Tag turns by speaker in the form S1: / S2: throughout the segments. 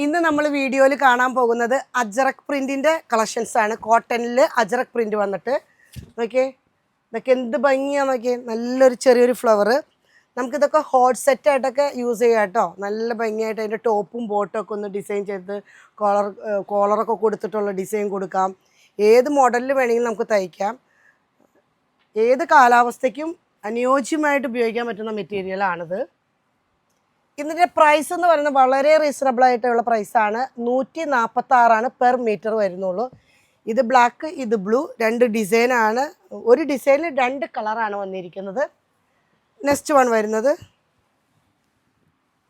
S1: ഇന്ന് നമ്മൾ വീഡിയോയിൽ കാണാൻ പോകുന്നത് അജ്രക് പ്രിന്റിന്റെ കളക്ഷൻസ് ആണ്. കോട്ടണിൽ അജ്രക് പ്രിന്റ് വന്നിട്ട് നോക്കിയേ, ഇതൊക്കെ എന്ത് ഭംഗിയാണ് നോക്കിയേ. നല്ലൊരു ചെറിയൊരു ഫ്ലവർ. നമുക്കിതൊക്കെ ഹോട്ട് സെറ്റ് ആയിട്ടൊക്കെ യൂസ് ചെയ്യാം കേട്ടോ. നല്ല ഭംഗിയായിട്ട് അതിൻ്റെ ടോപ്പും ബോട്ടും ഒക്കെ ഒന്ന് ഡിസൈൻ ചെയ്ത് കോളറൊക്കെ കൊടുത്തിട്ടുള്ള ഡിസൈൻ കൊടുക്കാം. ഏത് മോഡലിൽ വേണമെങ്കിലും നമുക്ക് തയ്ക്കാം. ഏത് കാലാവസ്ഥയ്ക്കും അനുയോജ്യമായിട്ട് ഉപയോഗിക്കാൻ പറ്റുന്ന മെറ്റീരിയലാണിത്. ഇതിൻ്റെ പ്രൈസ് എന്ന് പറയുന്നത് വളരെ റീസണബിൾ ആയിട്ടുള്ള പ്രൈസാണ്. 146 പെർ മീറ്റർ വരുന്നുള്ളൂ. ഇത് ബ്ലാക്ക്, ഇത് ബ്ലൂ, രണ്ട് ഡിസൈനാണ്. ഒരു ഡിസൈനിൽ രണ്ട് കളറാണ് വന്നിരിക്കുന്നത്. നെക്സ്റ്റ് വൺ വരുന്നത്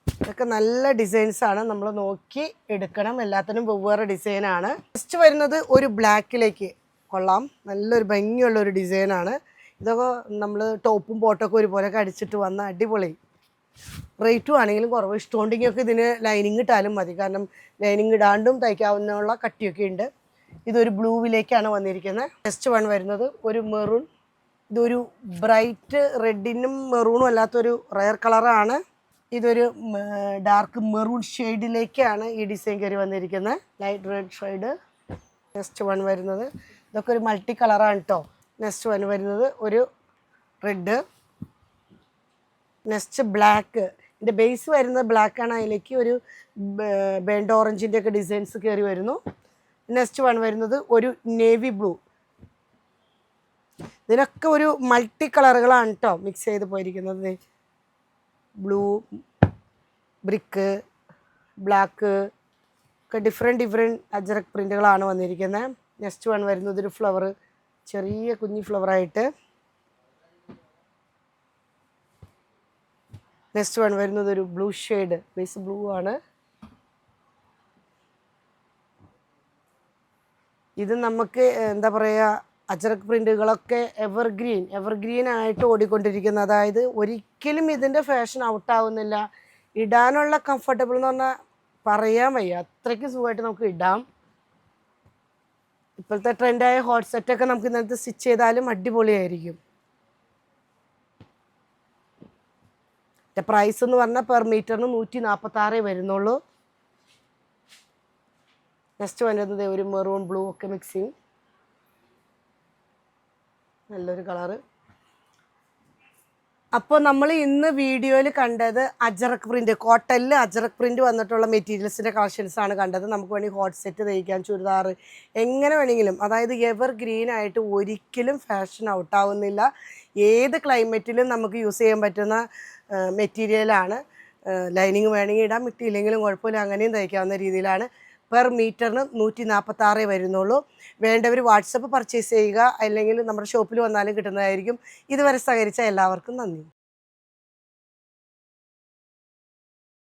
S1: ഇതൊക്കെ നല്ല ഡിസൈൻസാണ്, നമ്മൾ നോക്കി എടുക്കണം. എല്ലാത്തിനും വെവ്വേറെ ഡിസൈനാണ്. നെക്സ്റ്റ് വരുന്നത് ഒരു ബ്ലാക്കിലേക്ക് കൊള്ളാം, നല്ലൊരു ഭംഗിയുള്ളൊരു ഡിസൈനാണ്. ഇതൊക്കെ നമ്മൾ ടോപ്പും ബോട്ടൊക്കെ ഒരുപോലെയൊക്കെ അടിച്ചിട്ട് വന്ന അടിപൊളി. റേറ്റും ആണെങ്കിലും കുറവ്. ഇഷ്ടമുണ്ടെങ്കിലൊക്കെ ഇതിന് ലൈനിങ് ഇട്ടാലും മതി, കാരണം ലൈനിങ് ഇടാണ്ടും തയ്ക്കാവുന്നുള്ള കട്ടിയൊക്കെ ഉണ്ട്. ഇതൊരു ബ്ലൂവിലേക്കാണ് വന്നിരിക്കുന്നത്. നെക്സ്റ്റ് വൺ വരുന്നത് ഒരു മെറൂൺ. ഇതൊരു ബ്രൈറ്റ് റെഡിനും മെറൂണും അല്ലാത്തൊരു റയർ കളറാണ്. ഇതൊരു ഡാർക്ക് മെറൂൺ ഷെയ്ഡിലേക്കാണ് ഈ ഡിസൈൻ കയറി വന്നിരിക്കുന്നത്, light red shade. Next one വരുന്നത് ഇതൊക്കെ ഒരു മൾട്ടി കളറാണ് കേട്ടോ. നെക്സ്റ്റ് വൺ വരുന്നത് ഒരു റെഡ്. Next black. ഇതിൻ്റെ ബേസ് വരുന്നത് ബ്ലാക്കാണ്, അതിലേക്ക് ഒരു ബേൺഡ് ഓറഞ്ചിൻ്റെ ഒക്കെ ഡിസൈൻസ് കയറി വരുന്നു. നെക്സ്റ്റ് വൺ വരുന്നത് ഒരു നേവി ബ്ലൂ. ഇതിനൊക്കെ ഒരു മൾട്ടി കളറുകളാണ് കേട്ടോ മിക്സ് ചെയ്ത് പോയിരിക്കുന്നത്. ബ്ലൂ, ബ്രിക്ക്, ബ്ലാക്ക് ഒക്കെ ഡിഫറെൻറ്റ് അജ്രക് പ്രിൻറ്റുകളാണ് വന്നിരിക്കുന്നത്. നെക്സ്റ്റ് വൺ വരുന്നത് ഒരു ഫ്ലവർ, ചെറിയ കുഞ്ഞി ഫ്ലവറായിട്ട്. നെക്സ്റ്റ് വൺ വരുന്നത് ഒരു ബ്ലൂ ഷെയ്ഡ്, ബേസ് ബ്ലൂ ആണ്. ഇത് നമുക്ക് എന്താ പറയുക, അജ്രക് പ്രിൻറ്റുകളൊക്കെ എവർഗ്രീൻ ആയിട്ട് ഓടിക്കൊണ്ടിരിക്കുന്ന, അതായത് ഒരിക്കലും ഇതിൻ്റെ ഫാഷൻ ഔട്ടാവുന്നില്ല. ഇടാനുള്ള കംഫർട്ടബിൾ എന്ന് പറഞ്ഞാൽ പറയാൻ വയ്യ, അത്രയ്ക്ക് സുഖമായിട്ട് നമുക്ക് ഇടാം. ഇപ്പോഴത്തെ ട്രെൻഡായ ഹോട്ട് സെറ്റൊക്കെ നമുക്ക് ഇന്നത്തെ സ്റ്റിച്ച് ചെയ്താലും അടിപൊളിയായിരിക്കും. പ്രൈസ് എന്ന് പറഞ്ഞാൽ പെർ മീറ്ററിന് 146 വരുന്നുള്ളൂ. നെക്സ്റ്റ് വരുന്നത് ഒരു മെറൂൺ ബ്ലൂ ഒക്കെ മിക്സിങ്, നല്ലൊരു കളറ്. അപ്പോൾ നമ്മൾ ഇന്ന് വീഡിയോയിൽ കണ്ടത് അജ്രക് പ്രിൻറ്റ്, കോട്ടണിൽ അജ്രക് പ്രിൻറ്റ് വന്നിട്ടുള്ള മെറ്റീരിയൽസിൻ്റെ കളക്ഷൻസാണ് കണ്ടത്. നമുക്ക് വേണമെങ്കിൽ ഹോട്ട് സെറ്റ് തയ്ക്കാൻ, ചുരിദാർ എങ്ങനെ വേണമെങ്കിലും, അതായത് എവർഗ്രീൻ ആയിട്ട് ഒരിക്കലും ഫാഷൻ ഔട്ടാവുന്നില്ല. ഏത് ക്ലൈമറ്റിലും നമുക്ക് യൂസ് ചെയ്യാൻ പറ്റുന്ന മെറ്റീരിയലാണ്. ലൈനിങ് വേണമെങ്കിൽ ഇടാൻ, ഇട്ടില്ലെങ്കിലും കുഴപ്പമില്ല, അങ്ങനെയും തയ്ക്കാവുന്ന രീതിയിലാണ്. പെർ മീറ്ററിന് 146 വരുന്നുള്ളൂ. വേണ്ടവർ വാട്സപ്പ് പർച്ചേസ് ചെയ്യുക, അല്ലെങ്കിൽ നമ്മുടെ ഷോപ്പിൽ വന്നാലും കിട്ടുന്നതായിരിക്കും. ഇതുവരെ സഹകരിച്ച എല്ലാവർക്കും നന്ദി.